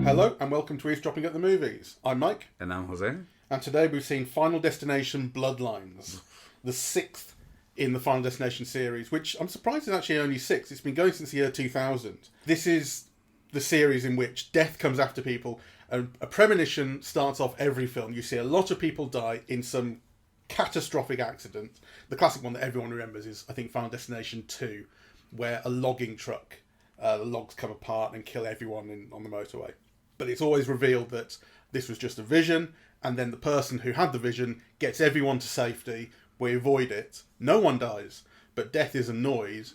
Hello and welcome to Eavesdropping at the Movies. I'm Mike. And I'm José. And today we've seen Final Destination Bloodlines, the 6th in the Final Destination series, which I'm surprised is actually only 6. It's been going since the year 2000. This is the series in which death comes after people, and a premonition starts off every film. You see a lot of people die in some catastrophic accident. The classic one that everyone remembers is, I think, Final Destination 2, where a logging truck, the logs come apart and kill everyone on the motorway. But it's always revealed that this was just a vision, and then the person who had the vision gets everyone to safety. We avoid it. No one dies, but death is annoyed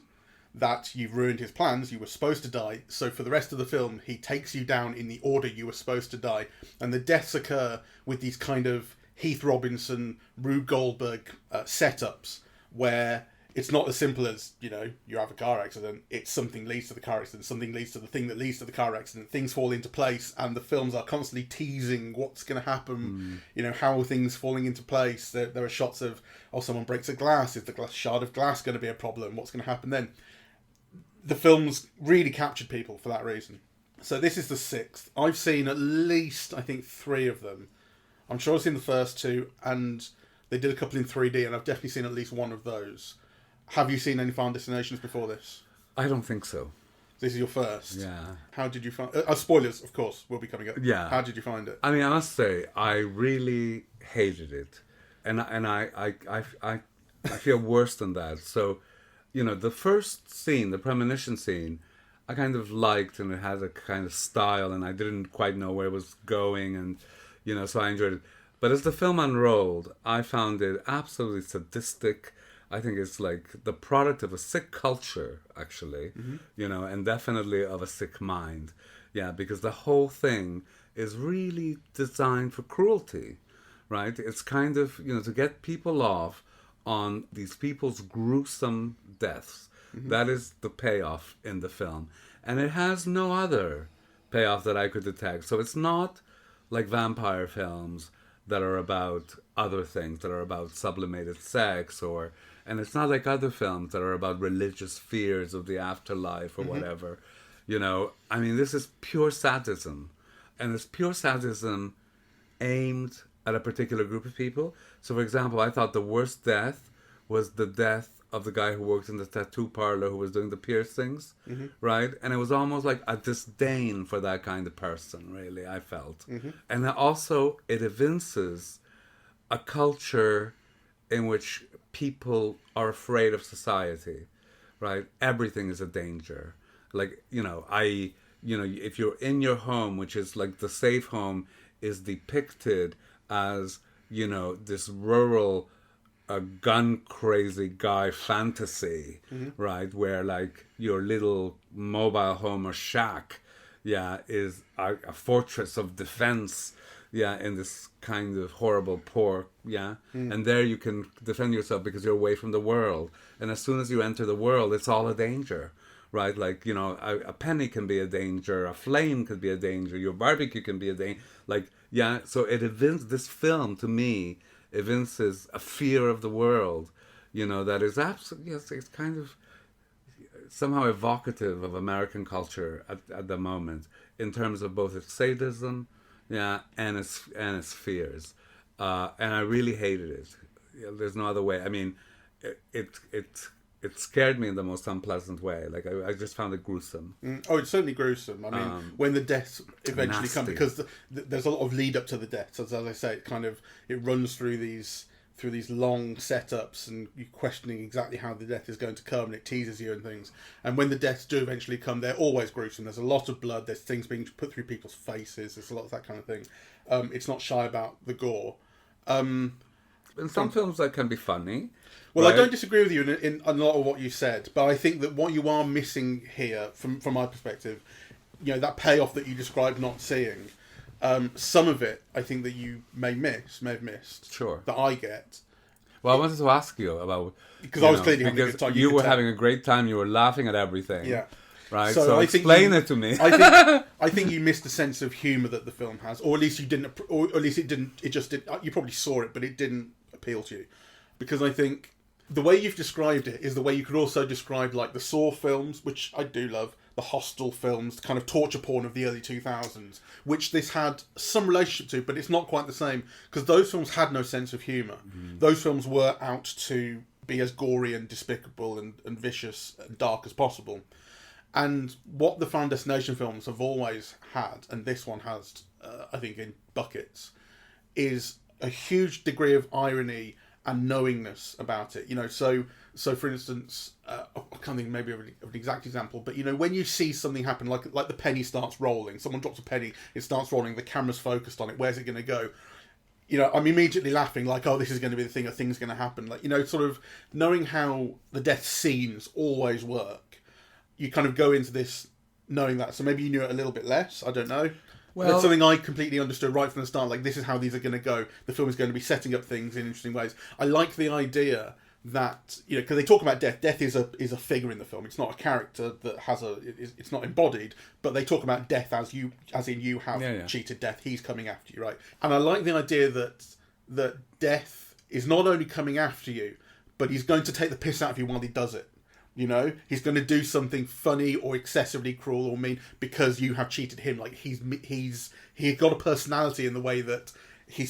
that you've ruined his plans. You were supposed to die, so for the rest of the film, he takes you down in the order you were supposed to die. And the deaths occur with these kind of Heath Robinson, Rube Goldberg setups, where it's not as simple as, you know, you have a car accident. It's something leads to the car accident, something leads to the thing that leads to the car accident. Things fall into place, and the films are constantly teasing what's going to happen, you know, how are things falling into place. There are shots of, someone breaks a glass. Is the shard of glass going to be a problem? What's going to happen then? The films really captured people for that reason. So this is the 6th. I've seen at least, I think, 3 of them. I'm sure I've seen the first 2, and they did a couple in 3D, and I've definitely seen at least one of those. Have you seen any Final Destinations before this? I don't think so. This is your first? Yeah. How did you find... spoilers, of course, will be coming up. Yeah. How did you find it? I mean, I must say, I really hated it. And I feel worse than that. So, you know, the first scene, the premonition scene, I kind of liked, and it had a kind of style, and I didn't quite know where it was going, and, you know, so I enjoyed it. But as the film unrolled, I found it absolutely sadistic. I think it's like the product of a sick culture, actually, you know, and definitely of a sick mind. Yeah, because the whole thing is really designed for cruelty, right? It's kind of, you know, to get people off on these people's gruesome deaths. That is the payoff in the film. And it has no other payoff that I could detect. So it's not like vampire films that are about other things, that are about sublimated sex, and it's not like other films that are about religious fears of the afterlife or whatever. You know, I mean, this is pure sadism. And it's pure sadism aimed at a particular group of people. So, for example, I thought the worst death was the death of the guy who worked in the tattoo parlor who was doing the piercings, right? And it was almost like a disdain for that kind of person, really, I felt. And also, it evinces a culture in which people are afraid of society, right? Everything is a danger. Like, you know, if you're in your home, which is like the safe home, is depicted as, you know, this rural, gun-crazy guy fantasy, right? Where, like, your little mobile home or shack, is a fortress of defense, in this kind of horrible poor, and there you can defend yourself because you're away from the world. And as soon as you enter the world, it's all a danger, right? Like, you know, a penny can be a danger, a flame could be a danger, your barbecue can be a danger. Like, so it evinces, this film to me evinces a fear of the world, you know, that is absolutely, it's kind of somehow evocative of American culture at the moment, in terms of both its sadism, and its fears, and I really hated it. There's no other way. I mean, it scared me in the most unpleasant way. Like, I just found it gruesome. Oh, it's certainly gruesome. I mean, when the deaths eventually come, because there's a lot of lead up to the deaths. As I say, it runs through these long setups, and you're questioning exactly how the death is going to come, and it teases you and things. And when the deaths do eventually come, they're always gruesome. There's a lot of blood. There's things being put through people's faces. There's a lot of that kind of thing. It's not shy about the gore. In some films that can be funny. Well, right? I don't disagree with you in a lot of what you said, but I think that what you are missing here, from my perspective, you know, that payoff that you described not seeing, some of it I think that you may have missed. Sure. That I get. Well, I wanted to ask you about... Because I was clearly having a good time. You were having a great time, you were laughing at everything. Yeah. Right, so explain it to me. I think you missed the sense of humour that the film has, or at least you didn't, or at least it didn't. It just did. You probably saw it, but it didn't appeal to you, because I think the way you've described it is the way you could also describe like the Saw films, which I do love, the Hostel films, the kind of torture porn of the early 2000s, which this had some relationship to, but it's not quite the same, because those films had no sense of humour. Those films were out to be as gory and despicable and vicious and dark as possible. And what the Final Destination films have always had, and this one has, I think, in buckets, is a huge degree of irony and knowingness about it. You know, so for instance, I can't think maybe of an exact example, but you know, when you see something happen, like the penny starts rolling, someone drops a penny, it starts rolling, the camera's focused on it, where's it going to go? You know, I'm immediately laughing, like, oh, this is going to be the thing, a thing's going to happen. Like, you know, sort of knowing how the death scenes always work, you kind of go into this knowing that. So maybe you knew it a little bit less, I don't know. Well, that's something I completely understood right from the start. Like, this is how these are going to go. The film is going to be setting up things in interesting ways. I like the idea that, you know, because they talk about death. Death is a figure in the film. It's not a character that has it's not embodied, but they talk about death as in you have cheated death. He's coming after you, right? And I like the idea that death is not only coming after you, but he's going to take the piss out of you while he does it. You know, he's going to do something funny or excessively cruel or mean because you have cheated him. Like he's got a personality in the way that he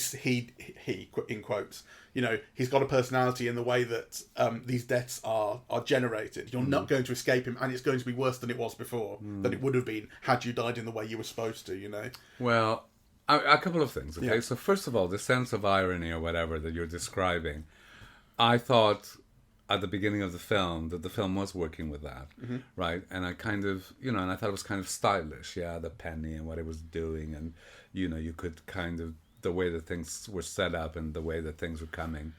in quotes. You know, he's got a personality in the way that these deaths are generated. You're not going to escape him, and it's going to be worse than it was before, than it would have been had you died in the way you were supposed to. You know. Well, a couple of things. Okay, yeah. So first of all, the sense of irony or whatever that you're describing, I thought at the beginning of the film that the film was working with that, right? And I kind of, you know, and I thought it was kind of stylish, the penny and what it was doing, and you know, you could kind of, the way that things were set up and the way that things were coming,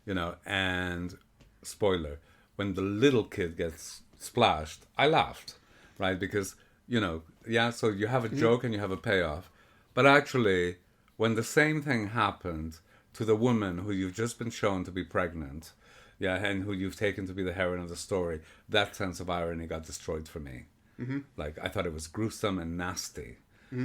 you know. And spoiler, when the little kid gets splashed, I laughed, right? Because, you know, so you have a joke and you have a payoff, but actually when the same thing happened to the woman who you've just been shown to be pregnant, and who you've taken to be the heroine of the story, that sense of irony got destroyed for me. Like, I thought it was gruesome and nasty,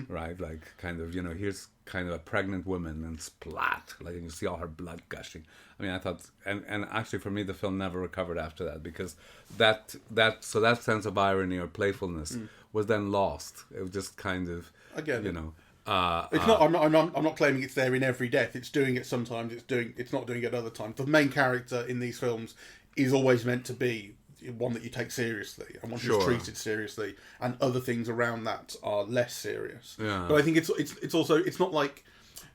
right? Like, kind of, you know, here's kind of a pregnant woman and splat, like, and you see all her blood gushing. I mean, I thought, and actually for me, the film never recovered after that, because that sense of irony or playfulness was then lost. It was just kind of, again, you know. It's not. I'm not claiming it's there in every death. It's doing it sometimes. It's not doing it other times. The main character in these films is always meant to be one that you take seriously and one who's treated seriously, and other things around that are less serious. Yeah. But I think it's also, it's not like,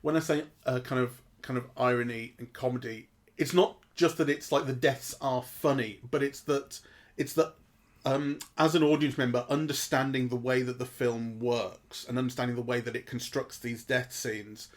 when I say kind of irony and comedy, it's not just that it's like the deaths are funny, but it's that as an audience member, understanding the way that the film works and understanding the way that it constructs these death scenes,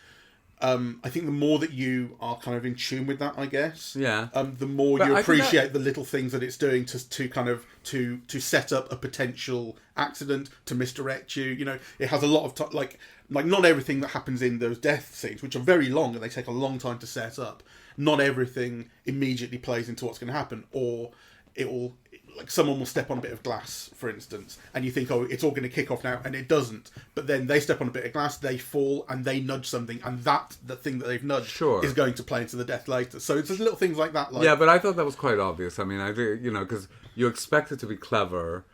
I think the more that you are kind of in tune with that, I guess, the more you appreciate the little things that it's doing to set up a potential accident, to misdirect you. You know, it has a lot of like not everything that happens in those death scenes, which are very long and they take a long time to set up, not everything immediately plays into what's going to happen, or it will. Like, someone will step on a bit of glass, for instance, and you think, oh, it's all going to kick off now, and it doesn't. But then they step on a bit of glass, they fall, and they nudge something, and the thing that they've nudged is going to play into the death later. So it's just little things like that. Like, yeah, but I thought that was quite obvious. I mean, I do, you know, because you expect it to be clever,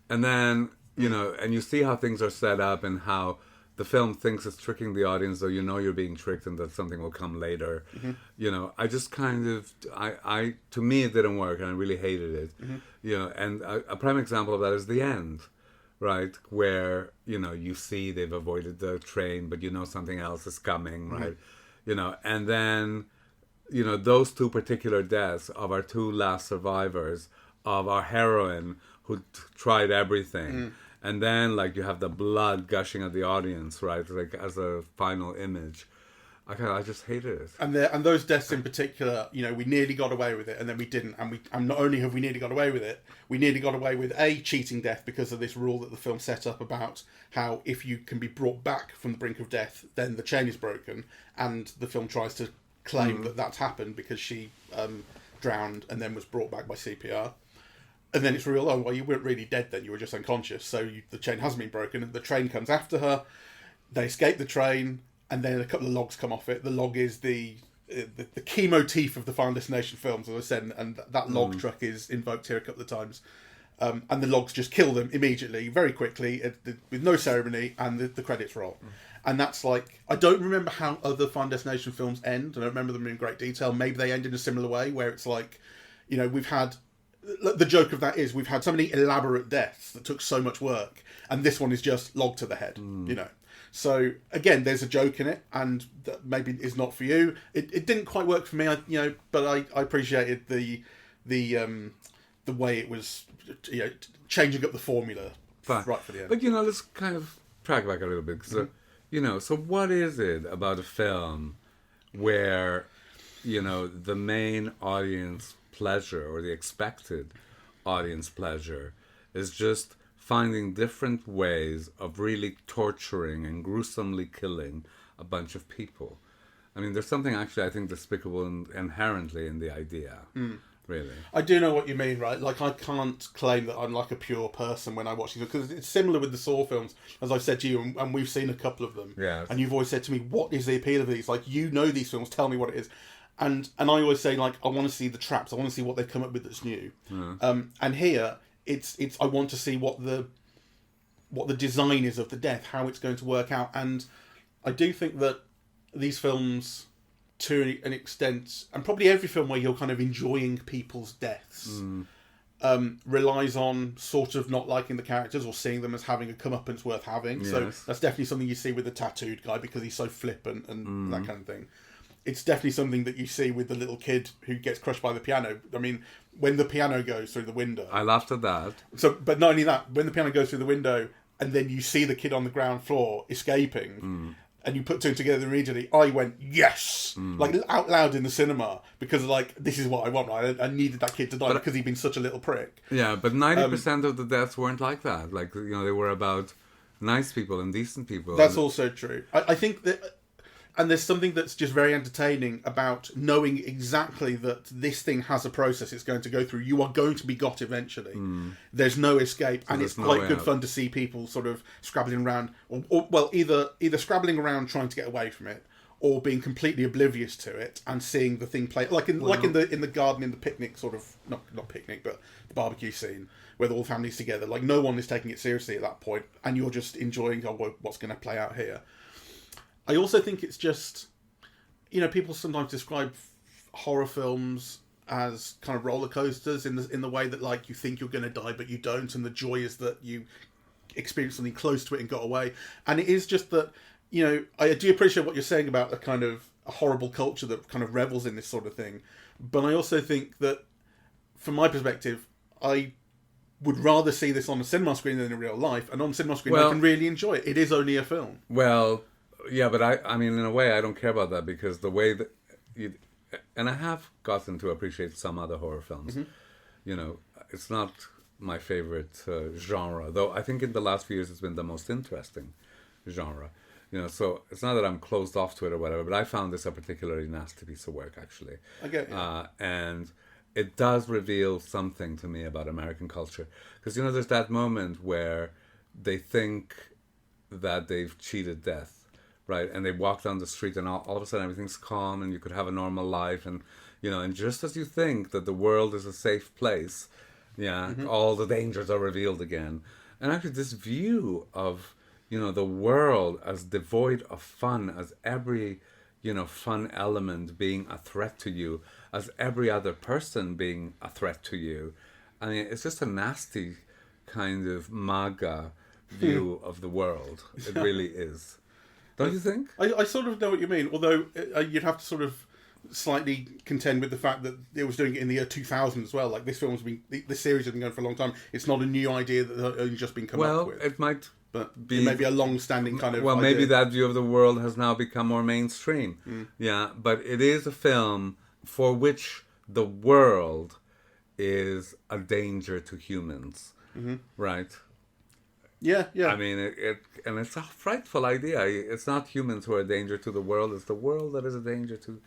and then, you know, and you see how things are set up and how the film thinks it's tricking the audience, though you know you're being tricked and that something will come later. You know, I just kind of, to me it didn't work, and I really hated it. You know, and a prime example of that is the end, right? Where, you know, you see they've avoided the train, but you know something else is coming, right? You know, and then, you know, those two particular deaths of our two last survivors, of our heroine who tried everything, and then, like, you have the blood gushing at the audience, right? Like, as a final image. I just hated it. And those deaths in particular, you know, we nearly got away with it, and then we didn't. And not only have we nearly got away with it, we nearly got away with a cheating death because of this rule that the film set up about how if you can be brought back from the brink of death, then the chain is broken. And the film tries to claim that that's happened because she drowned and then was brought back by CPR. And then it's real, oh, well, you weren't really dead then, you were just unconscious, so the chain hasn't been broken, and the train comes after her, they escape the train, and then a couple of logs come off it. The log is the the key motif of the Final Destination films, as I said, and that log truck is invoked here a couple of times. And the logs just kill them immediately, very quickly, with no ceremony, and the credits roll. And that's like, I don't remember how other Final Destination films end. I don't remember them in great detail. Maybe they end in a similar way, where it's like, we've had, the joke of that is, we've had so many elaborate deaths that took so much work, and this one is just log to the head, So, again, there's a joke in it, and that maybe is not for you. It didn't quite work for me, but I appreciated the way it was, changing up the formula right for the end. But, let's kind of track back a little bit. So, so what is it about a film where, the main audience pleasure, or the expected audience pleasure, is just finding different ways of really torturing and gruesomely killing a bunch of people? I mean, there's something actually, I think, despicable inherently in the idea. Really. I do know what you mean, right? Like, I can't claim that I'm like a pure person when I watch these, because it's similar with the Saw films, as I've said to you, and we've seen a couple of them. Yes. And you've always said to me, what is the appeal of these? Like, these films, tell me what it is. And I always say, like, I want to see the traps, I want to see what they've come up with that's new. And here, it's I want to see what the design is of the death, how it's going to work out. And I do think that these films, to an extent, and probably every film where you're kind of enjoying people's deaths, relies on sort of not liking the characters or seeing them as having a comeuppance worth having. Yes. So that's definitely something you see with the tattooed guy, because he's so flippant and that kind of thing. It's definitely something that you see with the little kid who gets crushed by the piano. I mean, when the piano goes through the window, I laughed at that. So, but not only that, when the piano goes through the window, and then you see the kid on the ground floor escaping, and you put two together immediately, I went, yes! Like, out loud in the cinema, because, like, this is what I want, right? I needed that kid to die because he'd been such a little prick. Yeah, but 90% of the deaths weren't like that. Like, they were about nice people and decent people. That's also true. I think that... And there's something that's just very entertaining about knowing exactly that this thing has a process it's going to go through. You are going to be got eventually. There's no escape, so and it's quite good fun to see people sort of scrabbling around, or either scrabbling around trying to get away from it, or being completely oblivious to it and seeing the thing play like in the garden, in the picnic sort of not picnic, but the barbecue scene where the whole family's together. Like, no one is taking it seriously at that point, and you're just enjoying what's going to play out here. I also think it's just, people sometimes describe horror films as kind of roller coasters in the way that, like, you think you're going to die but you don't, and the joy is that you experience something close to it and got away. And it is just that, I do appreciate what you're saying about a horrible culture that kind of revels in this sort of thing. But I also think that, from my perspective, I would rather see this on a cinema screen than in real life. And on cinema screen, I can really enjoy it. It is only a film. Well... Yeah, but I mean, in a way, I don't care about that, because the way that and I have gotten to appreciate some other horror films. It's not my favorite genre, though I think in the last few years it's been the most interesting genre. So it's not that I'm closed off to it or whatever, but I found this a particularly nasty piece of work, actually. I get you. And it does reveal something to me about American culture. Because, there's that moment where they think that they've cheated death. Right, and they walk down the street, and all of a sudden everything's calm, and you could have a normal life, and and just as you think that the world is a safe place, all the dangers are revealed again. And actually, this view of the world as devoid of fun, as every fun element being a threat to you, as every other person being a threat to you. I mean, it's just a nasty kind of MAGA view of the world. It really is. Don't you think? I sort of know what you mean, although you'd have to sort of slightly contend with the fact that it was doing it in the year 2000 as well. Like, this series has been going for a long time. It's not a new idea that has only just been come up with. Well, it might be... maybe a long-standing kind of idea. Maybe that view of the world has now become more mainstream. Yeah, but it is a film for which the world is a danger to humans, right? Yeah. I mean, and it's a frightful idea. It's not humans who are a danger to the world. It's the world that is a danger to,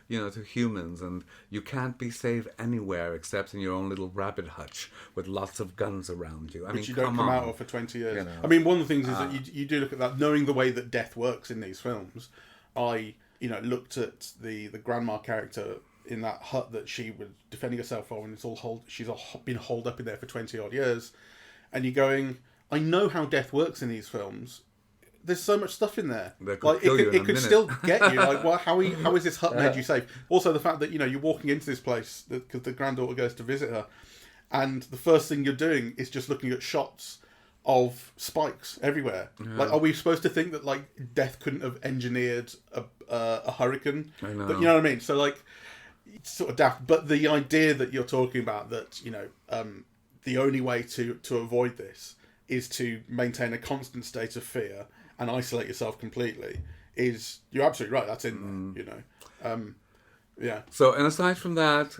to humans. And you can't be safe anywhere except in your own little rabbit hutch with lots of guns around you. Which you don't come out of for 20 years. I mean, one of the things is that you do look at that, knowing the way that death works in these films. I looked at the grandma character in that hut that she was defending herself from, and she's been holed up in there for 20 odd years, and you're going, I know how death works in these films. There's so much stuff in there. It could still get you. Like, well, how is this hut made you safe? Also, the fact that you're walking into this place because the granddaughter goes to visit her, and the first thing you're doing is just looking at shots of spikes everywhere. Yeah. Like, are we supposed to think that like death couldn't have engineered a hurricane? I know. But, you know what I mean? So like, it's sort of daft. But the idea that you're talking about, that the only way to avoid this is to maintain a constant state of fear and isolate yourself completely, you're absolutely right. That's in there, yeah. So, and aside from that,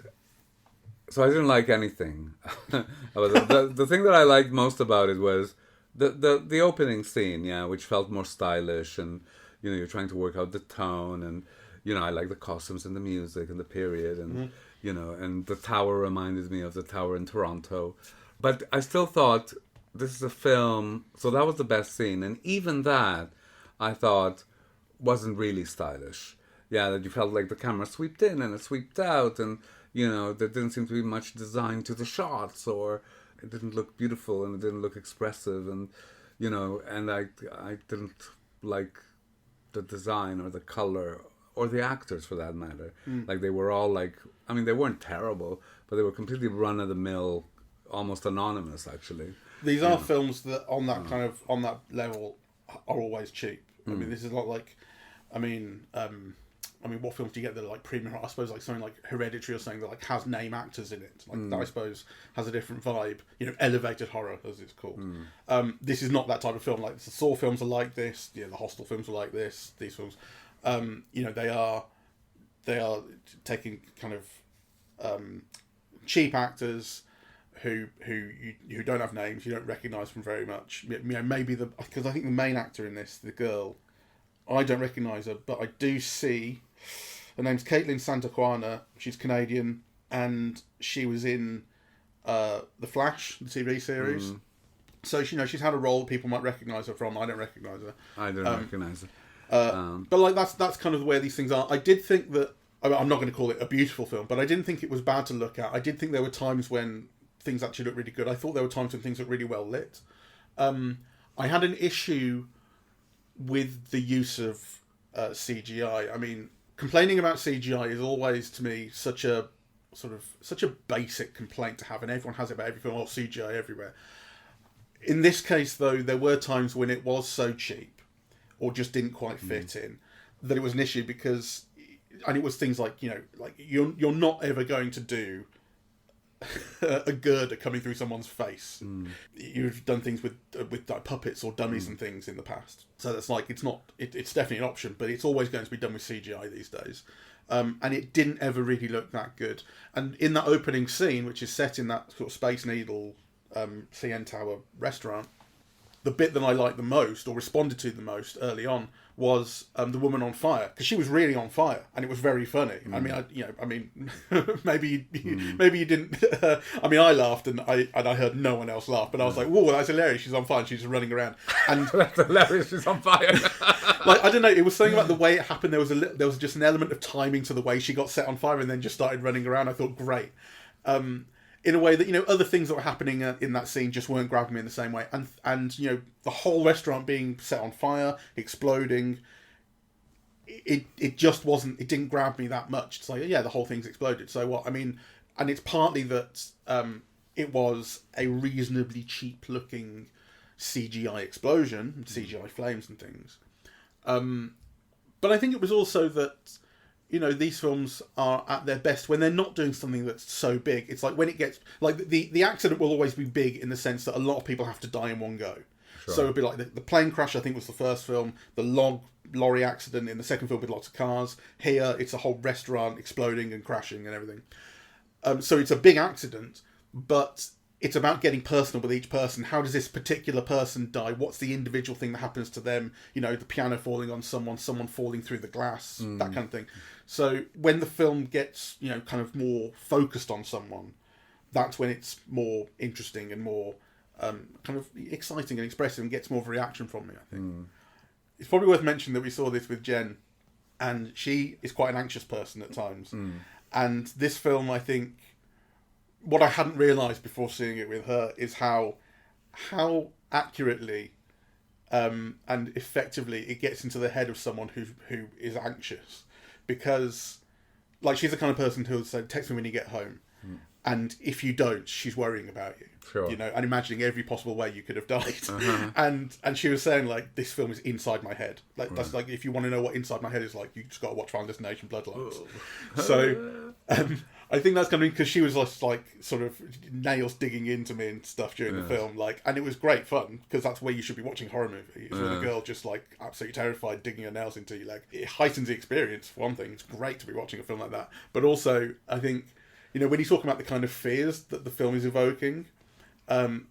so I didn't like anything. the thing that I liked most about it was the opening scene, which felt more stylish, and you're trying to work out the tone, and I like the costumes and the music and the period, and and the tower reminded me of the tower in Toronto, but I still thought, this is a film, so that was the best scene, and even that I thought wasn't really stylish. Yeah, that you felt like the camera swept in and it swept out, and there didn't seem to be much design to the shots, or it didn't look beautiful and it didn't look expressive, and and I didn't like the design or the color or the actors for that matter. Like, they were all like, I mean, they weren't terrible, but they were completely run of the mill, almost anonymous actually. These are films that on that level are always cheap. I mean, this is not like, I mean, what films do you get that are like premium? I suppose like something like Hereditary or something that like has name actors in it. Like that, I suppose, has a different vibe. Elevated horror, as it's called. This is not that type of film. Like the Saw films are like this. The Hostel films are like this. These films, they are taking kind of cheap actors who don't have names, you don't recognise from very much. Maybe because I think the main actor in this, the girl, I don't recognise her, but I do see. Her name's Caitlin Santaquana. She's Canadian, and she was in The Flash, the TV series. So she's had a role that people might recognise her from. I don't recognise her. I don't recognise her. But like that's kind of where these things are. I did think that, I'm not going to call it a beautiful film, but I didn't think it was bad to look at. I did think there were times when things actually looked really good. I thought there were times when things looked really well lit. I had an issue with the use of CGI. I mean, complaining about CGI is always, to me, such a basic complaint to have, and everyone has it about every film. CGI everywhere. In this case, though, there were times when it was so cheap, or just didn't quite fit in, that it was an issue, because, and it was things like, you're not ever going to do a girder coming through someone's face. You've done things with like puppets or dummies and things in the past, so that's like, it's definitely an option, but it's always going to be done with CGI these days. And it didn't ever really look that good. And in that opening scene, which is set in that sort of Space Needle CN Tower restaurant, the bit that I liked the most, or responded to the most early on, was the woman on fire, because she was really on fire, and it was very funny. I mean, maybe you didn't. I mean, I laughed, and I heard no one else laugh, but I was like, "Whoa, that's hilarious! She's on fire, and she's just running around." And that's hilarious! She's on fire. Like, I don't know. It was something about the way it happened. There was just an element of timing to the way she got set on fire, and then just started running around. I thought, great. In a way that, other things that were happening in that scene just weren't grabbing me in the same way. And the whole restaurant being set on fire, exploding, it just wasn't, it didn't grab me that much. It's like, yeah, the whole thing's exploded. So what? I mean, and it's partly that it was a reasonably cheap looking CGI explosion, CGI flames and things. But I think it was also that, these films are at their best when they're not doing something that's so big. It's like when it gets, like, the accident will always be big in the sense that a lot of people have to die in one go. Sure. So it'd be like the plane crash, I think, was the first film. The lorry accident in the second film with lots of cars. Here, it's a whole restaurant exploding and crashing and everything. So it's a big accident, but it's about getting personal with each person. How does this particular person die? What's the individual thing that happens to them? The piano falling on someone falling through the glass, that kind of thing. So when the film gets, kind of more focused on someone, that's when it's more interesting and more kind of exciting and expressive, and gets more of a reaction from me, I think. It's probably worth mentioning that we saw this with Jen and she is quite an anxious person at times. And this film, I think, what I hadn't realised before seeing it with her is how accurately and effectively it gets into the head of someone who is anxious, because like she's the kind of person who'll say, text me when you get home, and if you don't, she's worrying about you. Sure. You know, and imagining every possible way you could have died. And she was saying, like, this film is inside my head. Like, that's like, if you want to know what inside my head is like, you just got to watch Final Destination Bloodlines. So I think that's coming because she was just like sort of nails digging into me and stuff during the film, like, and it was great fun because that's where you should be watching a horror movie. It's with a girl just like absolutely terrified, digging her nails into you. Like, it heightens the experience for one thing. It's great to be watching a film like that, but also I think, you know, when you talk about the kind of fears that the film is evoking, I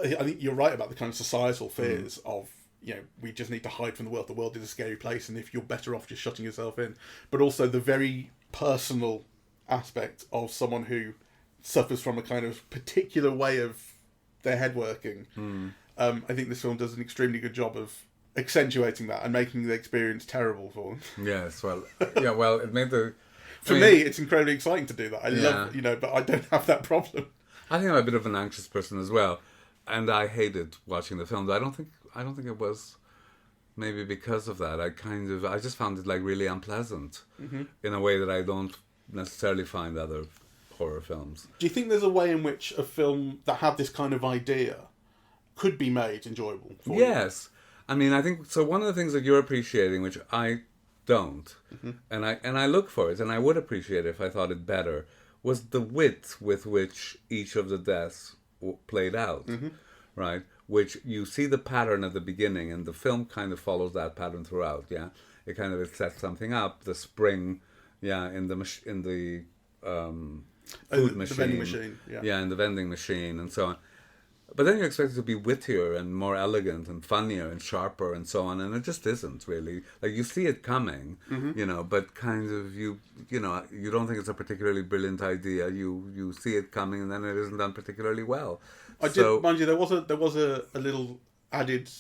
think you're right about the kind of societal fears of, you know, we just need to hide from the world. The world is a scary place, and if you're better off just shutting yourself in, but also the very personal aspect of someone who suffers from a kind of particular way of their head working. I think this film does an extremely good job of accentuating that and making the experience terrible for them. Yes, well, yeah, well, it made the... For me, it's incredibly exciting to do that. I love, you know, but I don't have that problem. I think I'm a bit of an anxious person as well, and I hated watching the films. I don't think it was maybe because of that. I just found it like really unpleasant in a way that I don't necessarily find other horror films. Do you think there's a way in which a film that had this kind of idea could be made enjoyable for you? Yes. I mean, I think so. One of the things that you're appreciating, which I don't, and I look for it, and I would appreciate it if I thought it better, was the width with which each of the deaths played out, right? Which you see the pattern at the beginning, and the film kind of follows that pattern throughout. Yeah, it kind of sets something up. The spring, in the food machine, the vending machine, in the vending machine, and so on. But then you expect it to be wittier and more elegant and funnier and sharper and so on, and it just isn't really. Like, you see it coming, you know, but kind of you don't think it's a particularly brilliant idea. You see it coming, and then it isn't done particularly well. Mind you, there was a little added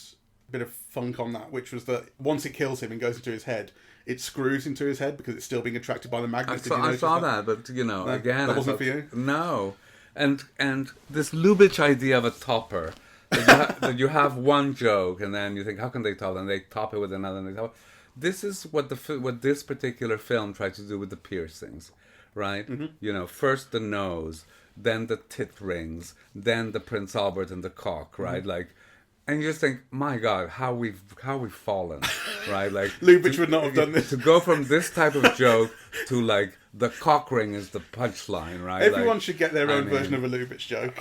bit of funk on that, which was that once it kills him and goes into his head, it screws into his head because it's still being attracted by the magnet. I saw that, but no, again, that wasn't for you. No. And this Lubitsch idea of a topper, that you have one joke and then you think, how can they top it? And they top it with another, and they top it. This is what this particular film tried to do with the piercings, right? You know, first the nose, then the tit rings, then the Prince Albert and the cock, right? Like, and you just think, my God, how we've fallen, right? Like, Lubitsch would not have done this. To go from this type of joke to like the cock ring is the punchline, right? Everyone should get their own version of a Lubitsch joke.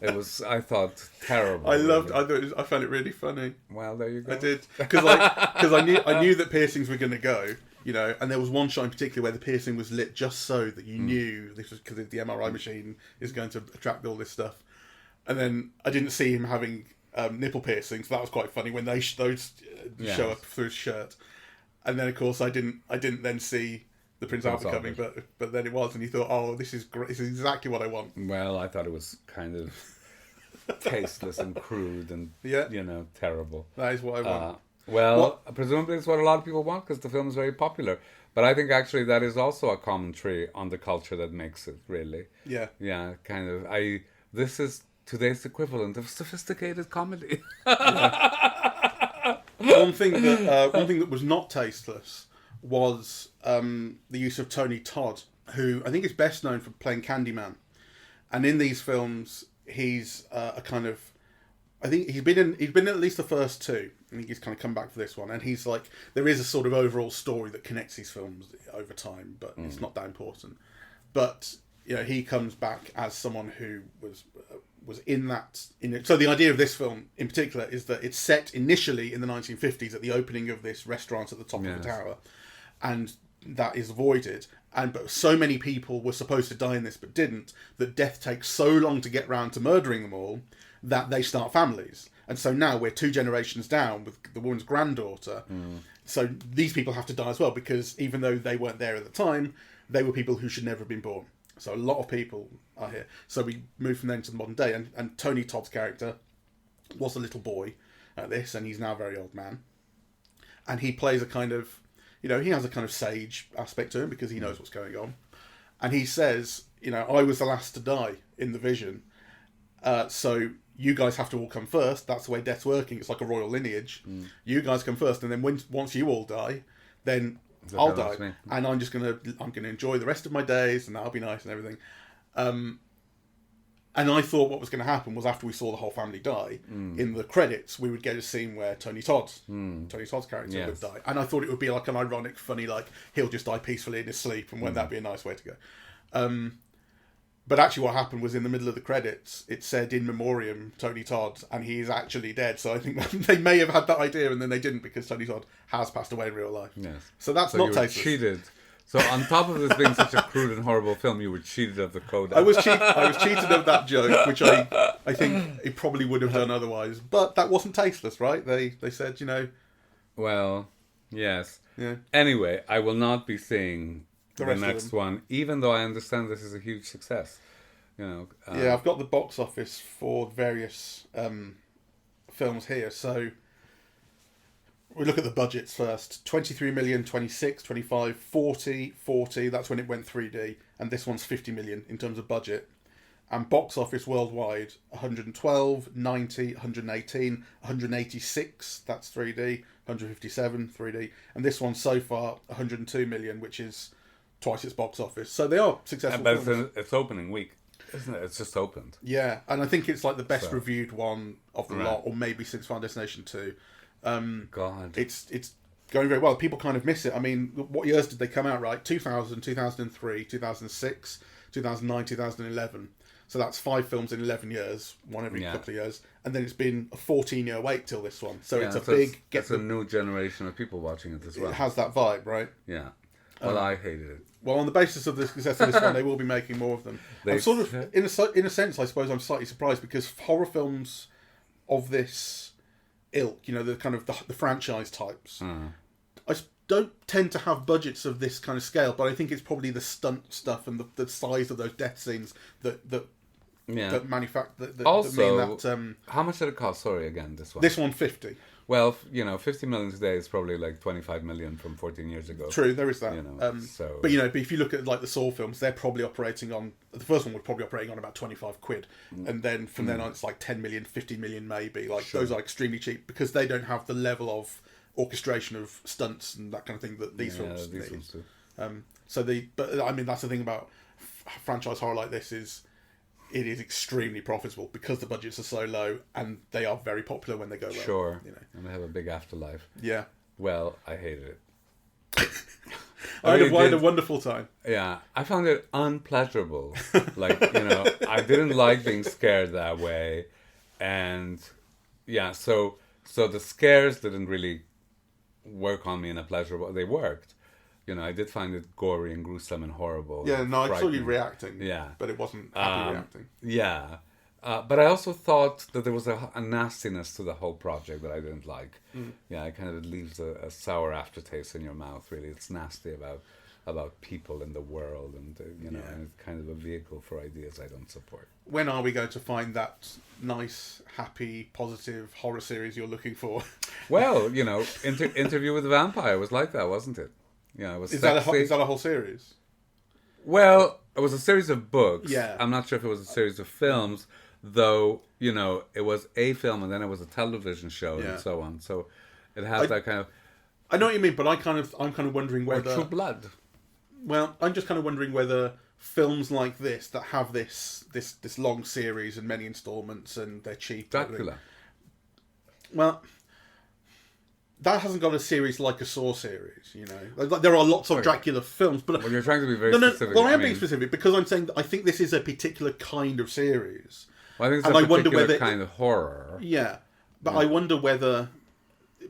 It was, I thought, terrible. I found it really funny. Well, there you go. I did, because I knew that piercings were going to go, you know, and there was one shot in particular where the piercing was lit just so that you knew this was because the MRI machine is going to attract all this stuff, and then I didn't see him having nipple piercings, so that was quite funny when those show up through his shirt, and then of course I didn't then see the Prince Albert coming, but then it was, and you thought, oh, this is great. This is exactly what I want. Well, I thought it was kind of tasteless and crude and terrible. That is what I want. Presumably it's what a lot of people want because the film is very popular. But I think actually that is also a commentary on the culture that makes it, really. Yeah. Yeah, kind of. This is today's equivalent of sophisticated comedy. One thing that was not tasteless was the use of Tony Todd, who I think is best known for playing Candyman, and in these films he's a kind of, I think he's been in at least the first two. I think he's kind of come back for this one, and he's like, there is a sort of overall story that connects these films over time, but it's not that important. But you know, he comes back as someone who was in it. So the idea of this film in particular is that it's set initially in the 1950s at the opening of this restaurant at the top of the tower, and that is avoided. But so many people were supposed to die in this but didn't, that death takes so long to get round to murdering them all that they start families. And so now we're 2 generations down with the woman's granddaughter. So these people have to die as well, because even though they weren't there at the time, they were people who should never have been born. So a lot of people are here. So we move from then to the modern day, and Tony Todd's character was a little boy at this, and he's now a very old man. And he plays a kind of, you know, he has a kind of sage aspect to him because he knows what's going on. And he says, you know, I was the last to die in the vision. So you guys have to all come first. That's the way death's working. It's like a royal lineage. You guys come first, and then once you all die, then I'll die. And I'm gonna enjoy the rest of my days, and that'll be nice and everything. And I thought what was going to happen was after we saw the whole family die, in the credits, we would get a scene where Tony Todd's character would die. And I thought it would be like an ironic, funny, like, he'll just die peacefully in his sleep, and wouldn't that be a nice way to go? But actually what happened was in the middle of the credits, it said in memoriam Tony Todd, and he is actually dead. So I think they may have had that idea, and then they didn't because Tony Todd has passed away in real life. Yes. So that's not tasteless. Cheated. So on top of this being such a crude and horrible film, you were cheated of the code. I was cheated of that joke, which I think it probably would have done otherwise. But that wasn't tasteless, right? They said, you know. Well, yes. Yeah. Anyway, I will not be seeing the rest next one, even though I understand this is a huge success. You know. Yeah, I've got the box office for various films here. So we look at the budgets first. 23 million, 26, 25, 40, 40. That's when it went 3D. And this one's 50 million in terms of budget. And box office worldwide, 112, 90, 118, 186. That's 3D. 157, 3D. And this one so far, 102 million, which is twice its box office. So they are successful but films. it's opening week, isn't it? It's just opened. Yeah. And I think it's like the best reviewed one of the lot, or maybe since Final Destination 2. God, it's going very well. People kind of miss it. I mean, what years did they come out? Right, 2000, 2003, 2006, 2009, 2011. So that's 5 films in 11 years, one every couple of years, and then it's been a 14-year wait till this one. So it's a big. It's a new generation of people watching it as well. It has that vibe, right? Yeah. Well, I hated it. Well, on the basis of the success of this one, they will be making more of them. I'm sort of, in a sense, I suppose I'm slightly surprised because horror films of this ilk, you know, the kind of the franchise types, I don't tend to have budgets of this kind of scale, but I think it's probably the stunt stuff and the size of those death scenes that manufacture that also, mean that. How much did it cost? Sorry, again, this one. This one 50. Well, you know, 50 million today is probably like 25 million from 14 years ago. True, there is that. You know, but you know, if you look at like the Saw films, they're probably operating on the first one was probably operating on about 25 quid, and then from then on it's like 10 million, 50 million maybe. Like those are extremely cheap because they don't have the level of orchestration of stunts and that kind of thing that these films do. But I mean, that's the thing about franchise horror like this is. It is extremely profitable because the budgets are so low and they are very popular when they go well. Sure. You know. And they have a big afterlife. Yeah. Well, I hated it. I had a wonderful time. Yeah. I found it unpleasurable. Like, you know, I didn't like being scared that way. And yeah, so the scares didn't really work on me in a pleasurable. They worked. You know, I did find it gory and gruesome and horrible. Yeah, no, I saw you reacting. Yeah. But it wasn't happy reacting. Yeah. But I also thought that there was a nastiness to the whole project that I didn't like. Yeah, it kind of leaves a sour aftertaste in your mouth, really. It's nasty about people in the world and, you know, and it's kind of a vehicle for ideas I don't support. When are we going to find that nice, happy, positive horror series you're looking for? Well, you know, Interview with the Vampire was like that, wasn't it? Yeah, it was. Is that a whole series? Well, it was a series of books. Yeah. I'm not sure if it was a series of films, though. You know, it was a film and then it was a television show and so on. So it has that kind of. I know what you mean, but I'm kind of wondering whether True Blood. Well, I'm just kind of wondering whether films like this that have this long series and many installments and they're cheap. Dracula. Well. That hasn't got a series like a Saw series, you know. Like, there are lots of Dracula films, but well, you're trying to be very specific. Well, I am being specific because I'm saying that I think this is a particular kind of series. Well, I think it's a particular kind of horror. Yeah, but I wonder whether,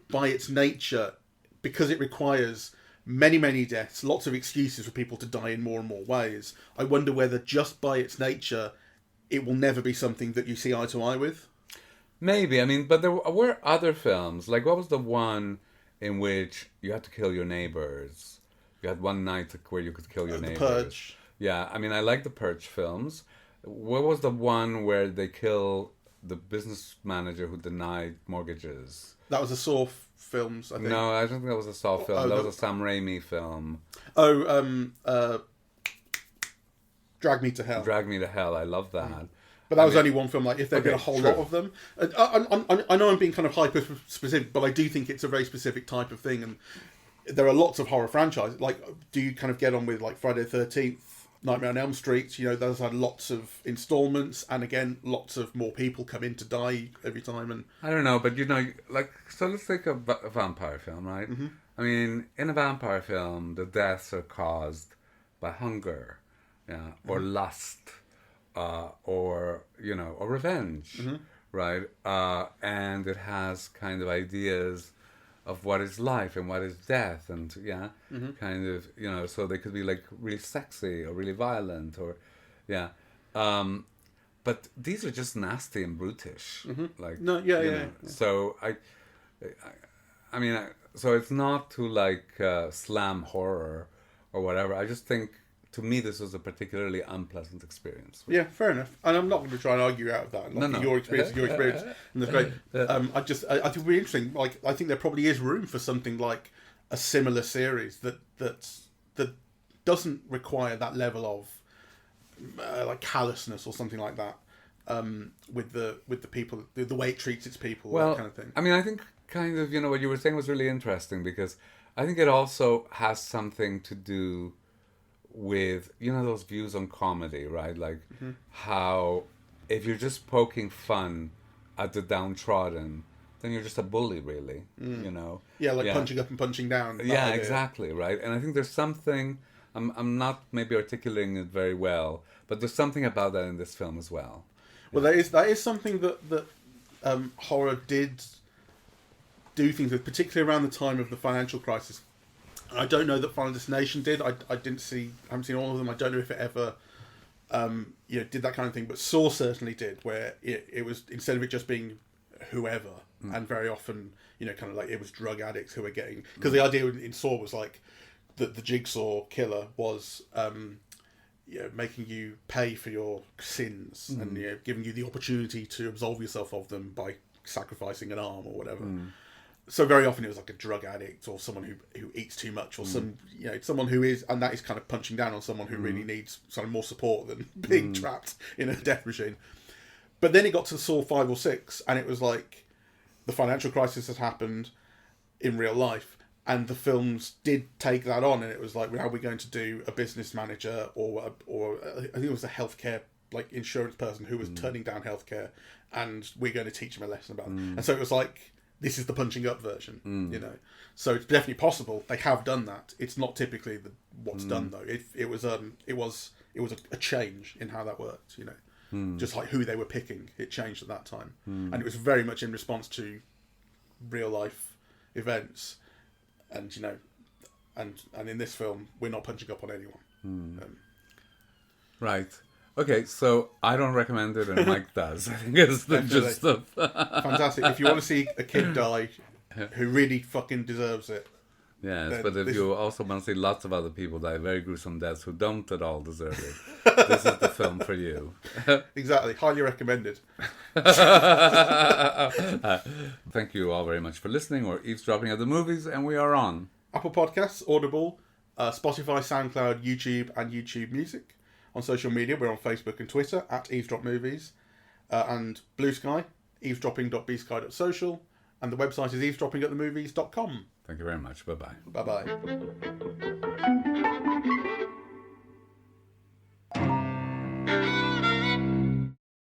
by its nature, because it requires many, many deaths, lots of excuses for people to die in more and more ways, I wonder whether just by its nature, it will never be something that you see eye to eye with. Maybe, I mean, but there were other films. Like, what was the one in which you had to kill your neighbors? You had one night where you could kill your neighbors. The Purge. Yeah, I mean, I like the Purge films. What was the one where they kill the business manager who denied mortgages. That was a Saw films, I think. No, I don't think that was a Saw film. Oh, that was a Sam Raimi film. Drag Me to Hell. Drag Me to Hell. I love that. But that was only one film. Like, if there'd been a whole lot of them, I know I'm being kind of hyper specific, but I do think it's a very specific type of thing. And there are lots of horror franchises. Like, do you kind of get on with like Friday the 13th, Nightmare on Elm Street? You know, those had lots of installments, and again, lots of more people come in to die every time. And I don't know, but you know, like, so let's take a vampire film, right? Mm-hmm. I mean, in a vampire film, the deaths are caused by hunger, yeah, or lust. Or you know, or revenge, right? And it has kind of ideas of what is life and what is death, and kind of, you know, so they could be like really sexy or really violent, or but these are just nasty and brutish, like no, yeah. So I mean, so it's not to like slam horror or whatever. I just think, to me, this was a particularly unpleasant experience. Yeah, fair enough. And I'm not going to try and argue out of that. No. Your experience is your experience, and that's great. I think it'd be interesting. Like, I think there probably is room for something like a similar series that doesn't require that level of like callousness or something like that. With the people, the way it treats its people, that kind of thing. I mean, I think kind of, you know, what you were saying was really interesting, because I think it also has something to do with, you know, those views on comedy, right? Like how if you're just poking fun at the downtrodden, then you're just a bully, really. You know? Yeah, like punching up and punching down. Yeah, idea. Exactly, right? And I think there's something, I'm not maybe articulating it very well, but there's something about that in this film as well. Well, that is something that horror did do things with, particularly around the time of the financial crisis. I don't know that Final Destination did. I haven't seen all of them. I don't know if it ever, did that kind of thing. But Saw certainly did, where it was, instead of it just being whoever, and very often, you know, kind of like it was drug addicts who were getting, because the idea in Saw was like that the jigsaw killer was, making you pay for your sins and giving you the opportunity to absolve yourself of them by sacrificing an arm or whatever. So very often it was like a drug addict or someone who eats too much, or someone who is, and that is kind of punching down on someone who really needs sort of more support than being trapped in a death machine. But then it got to Saw 5 or 6, and it was like the financial crisis had happened in real life, and the films did take that on, and it was like, how are we going to do a business manager or I think it was a healthcare, like, insurance person who was turning down healthcare, and we're going to teach him a lesson about it. And so it was like, this is the punching up version, you know. So it's definitely possible. They have done that. It's not typically what's done though. It was a change in how that worked, you know. Just like who they were picking, it changed at that time, and it was very much in response to real life events, and you know, and in this film we're not punching up on anyone. Right. Okay, so I don't recommend it, and Mike does. I think it's the gist of... Fantastic. If you want to see a kid die who really fucking deserves it. Yes, but if you also want to see lots of other people die very gruesome deaths who don't at all deserve it, this is the film for you. Exactly. Highly recommended. Thank you all very much for listening or eavesdropping at the movies, and we are on Apple Podcasts, Audible, Spotify, SoundCloud, YouTube, and YouTube Music. On social media, we're on Facebook and Twitter at Eavesdrop Movies, and Blue Sky, eavesdropping.bsky.social, and the website is eavesdroppingatthemovies.com. Thank you very much. Bye-bye. Bye-bye.